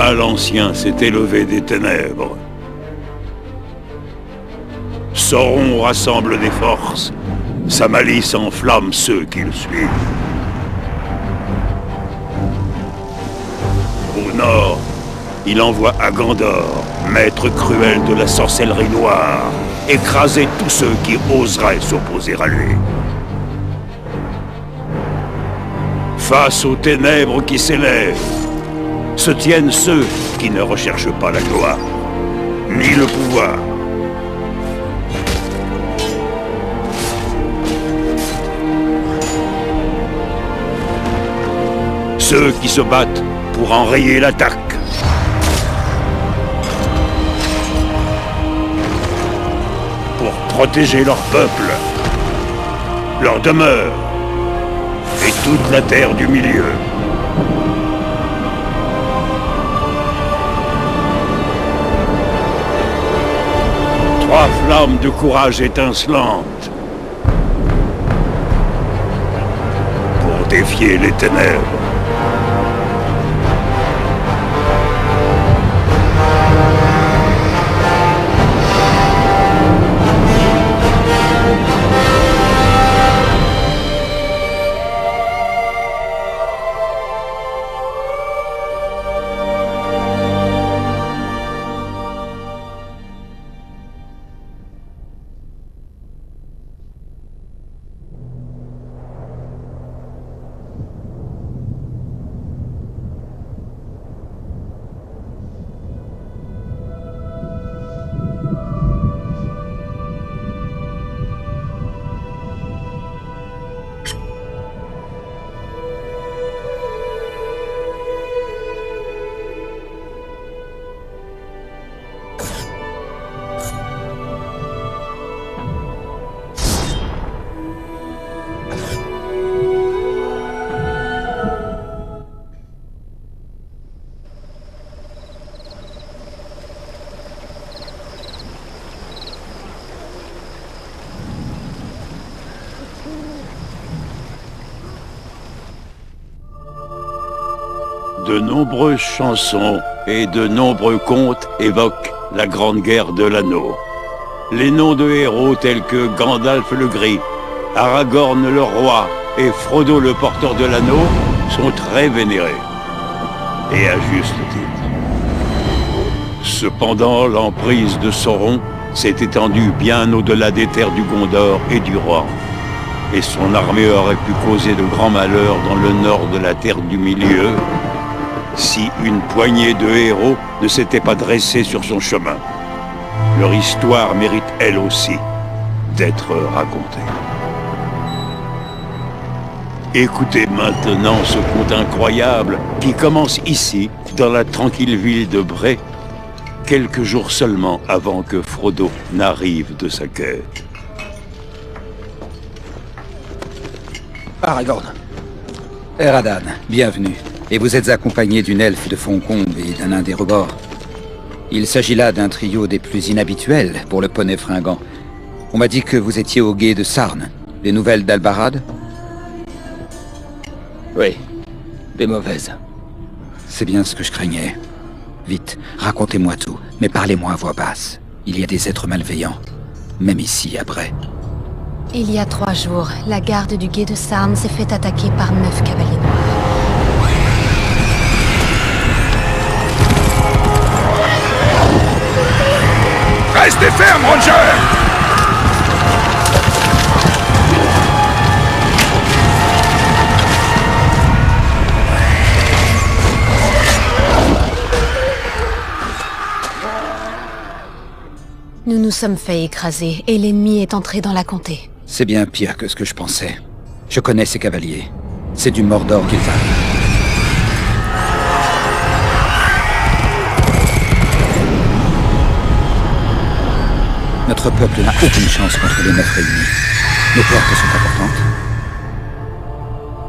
mal ancien s'est élevé des ténèbres. Sauron rassemble des forces. Sa malice enflamme ceux qui le suivent. Au nord, il envoie à Gandor, maître cruel de la sorcellerie noire, écraser tous ceux qui oseraient s'opposer à lui. Face aux ténèbres qui s'élèvent, se tiennent ceux qui ne recherchent pas la gloire, ni le pouvoir. Ceux qui se battent pour enrayer l'attaque. Pour protéger leur peuple, leur demeure et toute la terre du milieu. Trois flammes de courage étincelantes pour défier les ténèbres. De nombreuses chansons et de nombreux contes évoquent la Grande Guerre de l'Anneau. Les noms de héros tels que Gandalf le Gris, Aragorn le Roi et Frodo le Porteur de l'Anneau sont très vénérés. Et à juste titre. Cependant, l'emprise de Sauron s'est étendue bien au-delà des terres du Gondor et du Roi. Et son armée aurait pu causer de grands malheurs dans le nord de la Terre du Milieu, si une poignée de héros ne s'était pas dressée sur son chemin. Leur histoire mérite elle aussi d'être racontée. Écoutez maintenant ce conte incroyable qui commence ici, dans la tranquille ville de Bré, quelques jours seulement avant que Frodo n'arrive de sa quête. Aragorn. Eradan, bienvenue. Et vous êtes accompagné d'une elfe de Foncombe et d'un nain des rebords. Il s'agit là d'un trio des plus inhabituels pour le poney fringant. On m'a dit que vous étiez au gué de Sarn. Des nouvelles d'Albarad? Oui, des mauvaises. C'est bien ce que je craignais. Vite, racontez-moi tout, mais parlez-moi à voix basse. Il y a des êtres malveillants, même ici, à Bré. Il y a 3 jours, la garde du gué de Sarn s'est fait attaquer par 9 cavaliers noirs. Restez ferme, Roger! Nous nous sommes fait écraser et l'ennemi est entré dans la comté. C'est bien pire que ce que je pensais. Je connais ces cavaliers. C'est du Mordor qu'ils arrivent. Notre peuple n'a aucune chance contre les 9 réunis. Nos pertes sont importantes.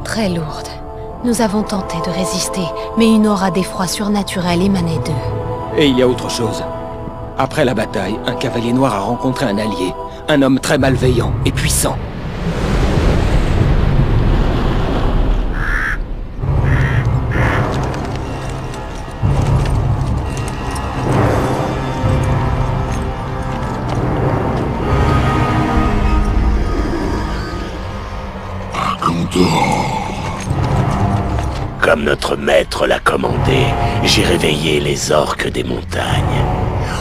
Très lourde. Nous avons tenté de résister, mais une aura d'effroi surnaturel émanait d'eux. Et il y a autre chose. Après la bataille, un cavalier noir a rencontré un allié. Un homme très malveillant et puissant. Comme notre maître l'a commandé, j'ai réveillé les orques des montagnes.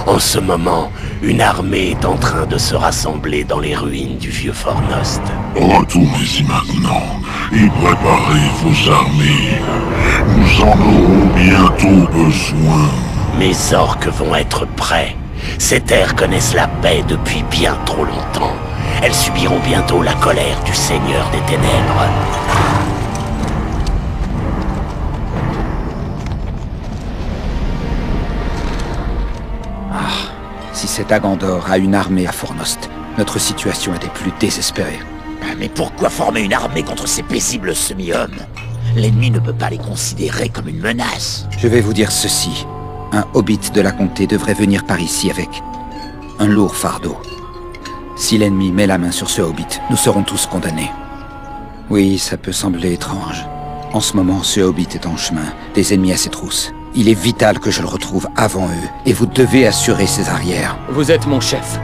En ce moment, une armée est en train de se rassembler dans les ruines du vieux Fornost. Retournez-y maintenant et préparez vos armées. Nous en aurons bientôt besoin. Mes orques vont être prêts. Ces terres connaissent la paix depuis bien trop longtemps. Elles subiront bientôt la colère du Seigneur des Ténèbres. Si cet Agandor a une armée à Fornost, notre situation est des plus désespérées. Mais pourquoi former une armée contre ces paisibles semi-hommes? L'ennemi ne peut pas les considérer comme une menace. Je vais vous dire ceci. Un hobbit de la comté devrait venir par ici avec un lourd fardeau. Si l'ennemi met la main sur ce hobbit, nous serons tous condamnés. Oui, ça peut sembler étrange. En ce moment, ce hobbit est en chemin, des ennemis à ses trousses. Il est vital que je le retrouve avant eux, et vous devez assurer ses arrières. Vous êtes mon chef.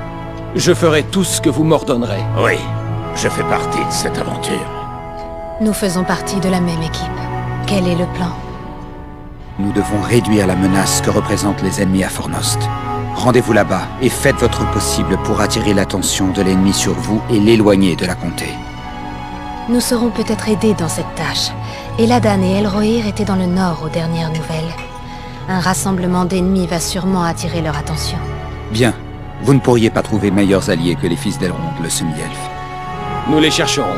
Je ferai tout ce que vous m'ordonnerez. Oui, je fais partie de cette aventure. Nous faisons partie de la même équipe. Quel est le plan? Nous devons réduire la menace que représentent les ennemis à Fornost. Rendez-vous là-bas, et faites votre possible pour attirer l'attention de l'ennemi sur vous et l'éloigner de la comté. Nous serons peut-être aidés dans cette tâche. Eladan et Elrohir étaient dans le nord aux dernières nouvelles. Un rassemblement d'ennemis va sûrement attirer leur attention. Bien. Vous ne pourriez pas trouver meilleurs alliés que les fils d'Elrond, le semi-elfe. Nous les chercherons.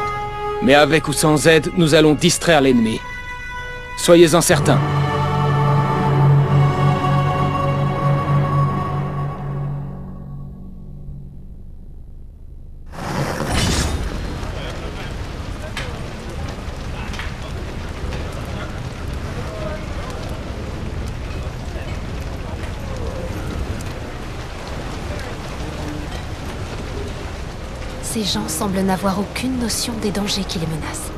Mais avec ou sans aide, nous allons distraire l'ennemi. Soyez-en certains. Ces gens semblent n'avoir aucune notion des dangers qui les menacent.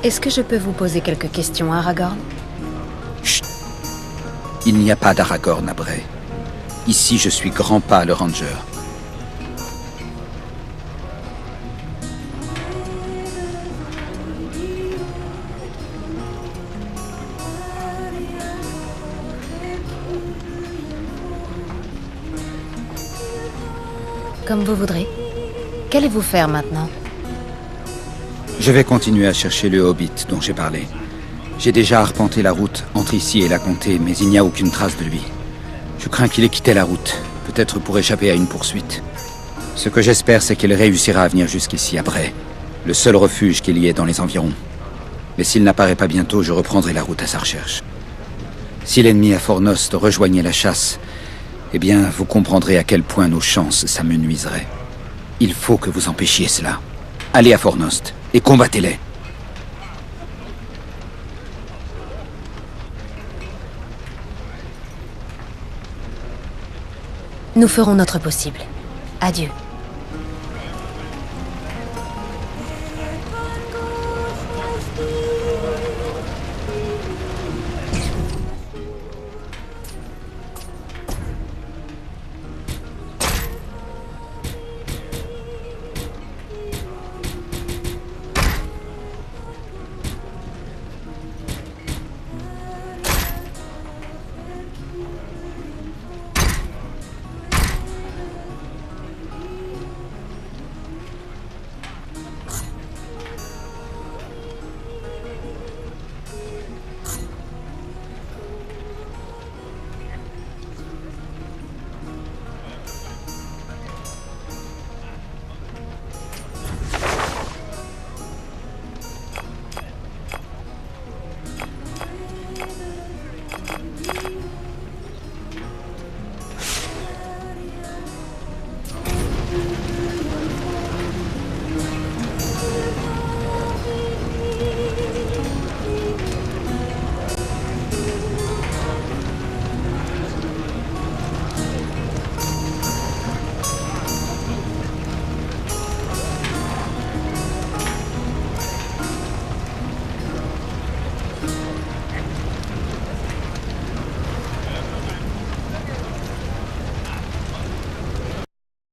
Est-ce que je peux vous poser quelques questions, Aragorn? Chut. Il n'y a pas d'Aragorn à Bray. Ici, je suis Grandpa le Ranger. Comme vous voudrez. Qu'allez-vous faire maintenant? Je vais continuer à chercher le hobbit dont j'ai parlé. J'ai déjà arpenté la route entre ici et la comté, mais il n'y a aucune trace de lui. Je crains qu'il ait quitté la route, peut-être pour échapper à une poursuite. Ce que j'espère, c'est qu'il réussira à venir jusqu'ici, à Bray, le seul refuge qu'il y ait dans les environs. Mais s'il n'apparaît pas bientôt, je reprendrai la route à sa recherche. Si l'ennemi à Fornost rejoignait la chasse, eh bien, vous comprendrez à quel point nos chances s'amenuiseraient. Il faut que vous empêchiez cela. Allez à Fornost et combattez-les. Nous ferons notre possible. Adieu.